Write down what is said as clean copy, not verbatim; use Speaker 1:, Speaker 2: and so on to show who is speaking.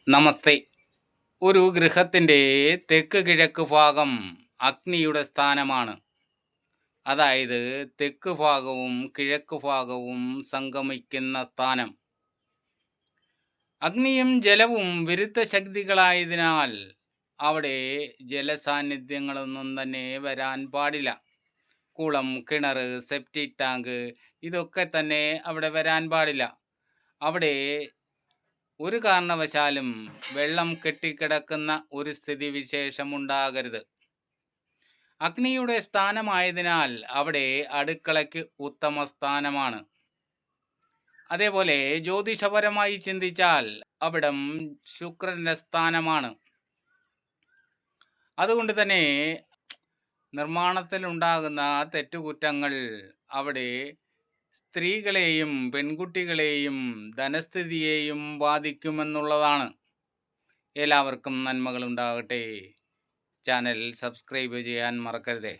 Speaker 1: നമസ്തേ. ഒരു ഗൃഹത്തിൻ്റെ തെക്ക് കിഴക്ക് ഭാഗം അഗ്നിയുടെ സ്ഥാനമാണ്. അതായത് തെക്ക് ഭാഗവും കിഴക്ക് ഭാഗവും സംഗമിക്കുന്ന സ്ഥാനം. അഗ്നിയും ജലവും വിരുദ്ധ ശക്തികളായതിനാൽ അവിടെ ജലസാന്നിധ്യങ്ങളൊന്നും തന്നെ വരാൻ പാടില്ല. കുളം, കിണർ, സെപ്റ്റിക് ടാങ്ക് ഇതൊക്കെ തന്നെ അവിടെ വരാൻ പാടില്ല. അവിടെ ഒരു കാരണവശാലും വെള്ളം കെട്ടിക്കിടക്കുന്ന ഒരു സ്ഥിതിവിശേഷം ഉണ്ടാകരുത്. അഗ്നിയുടെ സ്ഥാനമായതിനാൽ അവിടെ അടുക്കളയ്ക്ക് ഉത്തമ സ്ഥാനമാണ്. അതേപോലെ ജ്യോതിഷപരമായി ചിന്തിച്ചാൽ അവിടം ശുക്രന്റെ സ്ഥാനമാണ്. അതുകൊണ്ട് തന്നെ നിർമ്മാണത്തിലുണ്ടാകുന്ന തെറ്റുകുറ്റങ്ങൾ അവിടെ സ്ത്രീകളെയും പെൺകുട്ടികളെയും ധനസ്ഥിതിയെയും ബാധിക്കുമെന്നുള്ളതാണ്. എല്ലാവർക്കും നന്മകളുണ്ടാകട്ടെ. ചാനൽ സബ്സ്ക്രൈബ് ചെയ്യാൻ മറക്കരുതേ.